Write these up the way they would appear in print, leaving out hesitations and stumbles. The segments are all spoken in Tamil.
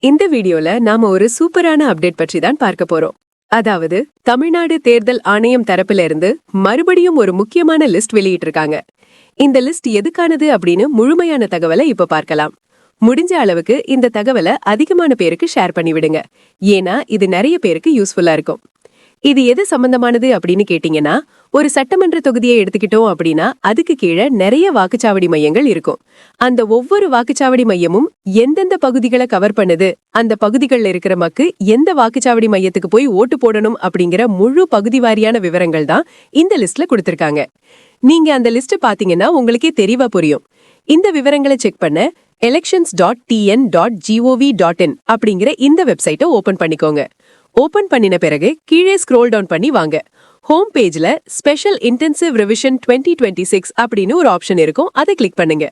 இந்த வீடியோல நாம ஒரு சூப்பரான அப்டேட் பற்றி தான் பார்க்க போறோம். அதாவது தமிழ்நாடு தேர்தல் ஆணையம் தரப்புல இருந்து மறுபடியும் ஒரு முக்கியமான லிஸ்ட் வெளியிட்டிருக்காங்க. இந்த லிஸ்ட் எதுக்கானது அப்படின்னு முழுமையான தகவலை இப்ப பார்க்கலாம். முடிஞ்ச அளவுக்கு இந்த தகவலை அதிகமான பேருக்கு ஷேர் பண்ணி விடுங்க. ஏன்னா இது நிறைய பேருக்கு யூஸ்ஃபுல்லா இருக்கும். இது எது சம்பந்தமானது அப்படின்னு கேட்டீங்கன்னா, ஒரு சட்டமன்ற தொகுதியை எடுத்துக்கிட்டோம் அப்படின்னா அதுக்கு கீழே நிறைய வாக்குச்சாவடி மையங்கள் இருக்கும். அந்த ஒவ்வொரு வாக்குச்சாவடி மையமும் எந்தெந்த பகுதிகளை கவர் பண்ணுது, அந்த பகுதிகளில் இருக்கிற மக்கள் எந்த வாக்குச்சாவடி மையத்துக்கு போய் ஓட்டு போடணும் அப்படிங்கிற முழு பகுதி வாரியான விவரங்கள் தான் இந்த லிஸ்ட்ல கொடுத்திருக்காங்க. நீங்க அந்த லிஸ்ட் பாத்தீங்கன்னா உங்களுக்கே தெளிவா புரியும். இந்த விவரங்களை செக் பண்ண elections.tn.gov.in அப்படிங்கிற இந்த வெப்சைட்டை ஓபன் பண்ணிக்கோங்க. ஓபன் பண்ணின பிறகு கீழே ஸ்க்ரோல் டவுன் பண்ணி வாங்க. ஹோம் பேஜ்ல ஸ்பெஷல் இன்டென்சிவ் ரிவிஷன் 2026 அப்படின்னு ஒரு ஆப்ஷன் இருக்கும். அதை கிளிக் பண்ணுங்க.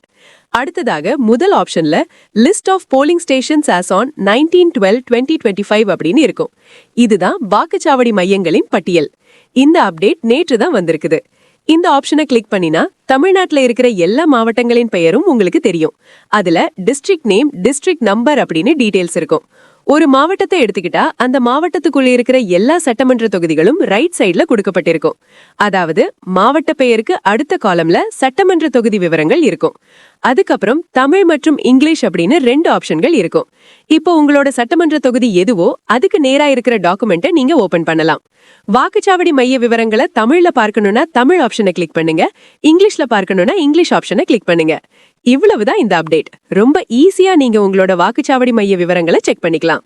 அடுத்ததாக முதல் ஆப்ஷன்ல list of polling stations as on 19/12/2025 அப்படின்னு இருக்கும். இதுதான் வாக்குச்சாவடி மையங்களின் பட்டியல். இந்த அப்டேட் நேற்று தான் வந்திருக்குது. இந்த ஆப்ஷனை கிளிக் பண்ணினா தமிழ்நாட்டில் இருக்கிற எல்லா மாவட்டங்களின் பெயரும் உங்களுக்கு தெரியும். அதுல டிஸ்ட்ரிக்ட் நேம், டிஸ்ட்ரிக்ட் நம்பர் அப்படின்னு டீடைல்ஸ் இருக்கும். ஒரு மாவட்டத்தை எடுத்துக்கிட்டா அந்த மாவட்டத்துக்குள்ள இருக்கிற எல்லா சட்டமன்ற தொகுதிகளும் ரைட் சைட்ல கொடுக்கப்பட்டிருக்கும். அதாவது மாவட்ட பெயருக்கு அடுத்த காலம்ல சட்டமன்ற தொகுதி விவரங்கள் இருக்கும். அதுக்கப்புறம் தமிழ் மற்றும் இங்கிலீஷ் அப்படின்னு 2 ஆப்ஷன்கள் இருக்கும். இப்போ உங்களோட சட்டமன்ற தொகுதி எதுவோ அதுக்கு நேரா இருக்கிற டாக்குமெண்ட்டை நீங்க ஓபன் பண்ணலாம். வாக்குச்சாவடி மைய விவரங்களை தமிழ்ல பார்க்கணும்னா தமிழ் ஆப்ஷனை கிளிக் பண்ணுங்க. இங்கிலீஷ்ல பார்க்கணும்னா இங்கிலீஷ் ஆப்ஷனை கிளிக் பண்ணுங்க. இவ்வளவுதான் இந்த அப்டேட். ரொம்ப ஈஸியா நீங்க உங்களோட வாக்குச்சாவடி மைய விவரங்களை செக் பண்ணிக்கலாம்.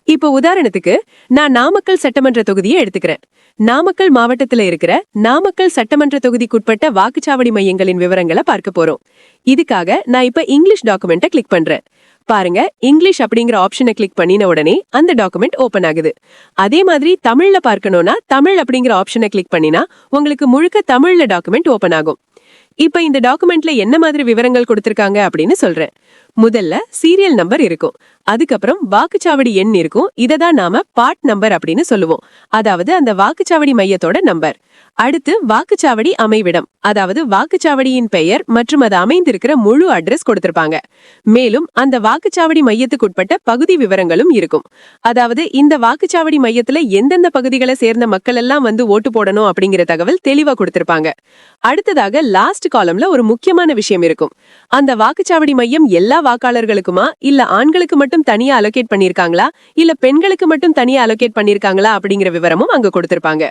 இப்போ உதாரணத்துக்கு நான் நாமக்கல் சட்டமன்ற தொகுதியை எடுத்துக்கிறேன். நாமக்கல் மாவட்டத்துல இருக்கிற நாமக்கல் சட்டமன்ற தொகுதிக்குட்பட்ட வாக்குச்சாவடி மையங்களின் விவரங்களை பார்க்க போறோம். இதுக்காக நான் இப்ப இங்கிலீஷ் டாக்குமெண்ட்டை கிளிக் பண்றேன். பாருங்க, இங்கிலீஷ் அப்படிங்கிற ஆப்ஷனை கிளிக் பண்ணின உடனே அந்த டாக்குமெண்ட் ஓபன் ஆகுது. அதே மாதிரி தமிழ்ல பார்க்கணும்னா தமிழ் அப்படிங்கிற ஆப்ஷனை கிளிக் பண்ணினா உங்களுக்கு முழுக்க தமிழ்ல டாக்குமெண்ட் ஓபன் ஆகும். இப்ப இந்த டாக்குமெண்ட்ல என்ன மாதிரி விவரங்கள் கொடுத்திருக்காங்க அப்படின்னு சொல்றேன். முதல்ல சீரியல் நம்பர் இருக்கும். அதுக்கப்புறம் வாக்குச்சாவடி எண் இருக்கும். இததான் நாம பார்ட் நம்பர் அப்படின்னு சொல்லுவோம். அதாவது அந்த வாக்குச்சாவடி மையத்தோட நம்பர். அடுத்து வாக்குச்சாவடி அமைவிடம், அதாவது வாக்குச்சாவடியின் பெயர் மற்றும் அது அமைந்திருக்கிற முழு அட்ரஸ் கொடுத்திருப்பாங்க. மேலும் அந்த வாக்குச்சாவடி மையத்துக்குட்பட்ட பகுதி விவரங்களும் இருக்கும். அதாவது இந்த வாக்குச்சாவடி மையத்துல எந்தெந்த பகுதிகளை சேர்ந்த மக்கள் எல்லாம் வந்து ஓட்டு போடணும் அப்படிங்கிற தகவல் தெளிவா கொடுத்திருப்பாங்க. அடுத்ததாக லாஸ்ட் காலம்ல ஒரு முக்கியமான விஷயம் இருக்கும். அந்த வாக்குச்சாவடி மையம் எல்லா வாக்காளர்களுக்குமா, இல்ல ஆண்களுக்கு மட்டும் தனியா அலோகேட் பண்ணிருக்காங்களா, இல்ல பெண்களுக்கு மட்டும் தனியா அலோகேட் பண்ணிருக்காங்களா அப்படிங்கிற விவரமும் அங்க கொடுத்திருப்பாங்க.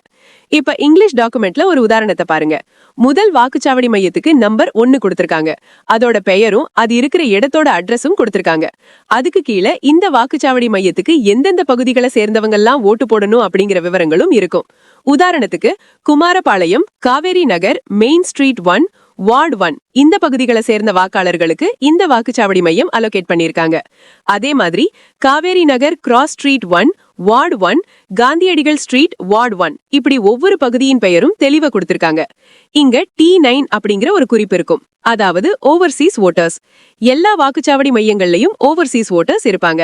இப்ப இங்கிலீஷ் டாக்குமெண்ட்ல ஒரு உதாரணத்தை பாருங்க. முதல் வாக்குச்சாவடி மையத்துக்கு நம்பர் 1 கொடுத்திருக்காங்க. அதோட பெயரும் அது இருக்கிற இடத்தோட அட்ரஸும் கொடுத்திருக்காங்க. அதுக்கு கீழே இந்த வாக்குச்சாவடி மையத்துக்கு எந்தெந்த பகுதிகளை சேர்ந்தவங்க எல்லாம் ஓட்டு போடணும் அப்படிங்கிற விவரங்களும் இருக்கும். உதாரணத்துக்கு குமாரபாளையம், காவேரி நகர், மெயின் ஸ்ட்ரீட் 1, வார்டு 1 இந்த பகுதிகளை சேர்ந்த வாக்காளர்களுக்கு இந்த வாக்குச்சாவடி மையம் அலோகேட் பண்ணிருக்காங்க. அதே மாதிரி காவேரி நகர் கிராஸ் ஸ்ட்ரீட் 1, வார்டு 1, காந்தியடிகள் ஸ்ட்ரீட், வார்டு 1 இப்படி ஒவ்வொரு பகுதியின் பெயரும் தெளிவா கொடுத்திருக்காங்க. இங்க T9 அப்படிங்கிற ஒரு குறிப்பு இருக்கும். அதாவது ஓவர்சீஸ் ஓட்டர்ஸ். எல்லா வாக்குச்சாவடி மையங்கள்லயும் ஓவர்சீஸ் ஓட்டர்ஸ் இருப்பாங்க.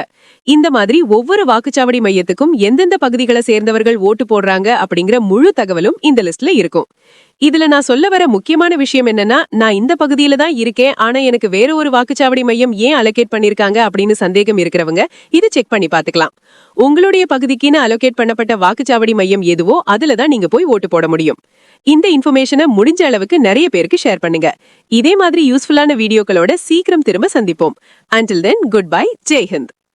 இந்த மாதிரி ஒவ்வொரு வாக்குச்சாவடி மையத்துக்கும் எந்தெந்த பகுதிகளை சேர்ந்தவர்கள் ஓட்டு போடுறாங்க அப்படிங்கிற முழு தகவலும் இந்த லிஸ்ட்ல இருக்கும். இதுல நான் சொல்ல வர முக்கியமான விஷயம் என்னன்னா, நான் இந்த பகுதியில தான் இருக்கேன், ஆனா எனக்கு வேற ஒரு வாக்குச்சாவடி மையம் ஏன் அலோகேட் பண்ணிருக்காங்க அப்படின்னு சந்தேகம் இருக்கிறவங்க இது செக் பண்ணி பாத்துக்கலாம். உங்களுடைய பகுதிக்குன்னு அலோகேட் பண்ணப்பட்ட வாக்குச்சாவடி மையம் எதுவோ அதுலதான் நீங்க போய் ஓட்டு போட முடியும். இந்த இன்ஃபர்மேஷனை முடிஞ்ச அளவுக்கு நிறைய பேருக்கு ஷேர் பண்ணுங்க. இதே மாதிரி யூஸ்ஃபுல்லான வீடியோக்களோட சீக்கிரம் திரும்ப சந்திப்போம். Until then, goodbye, Jai Hind.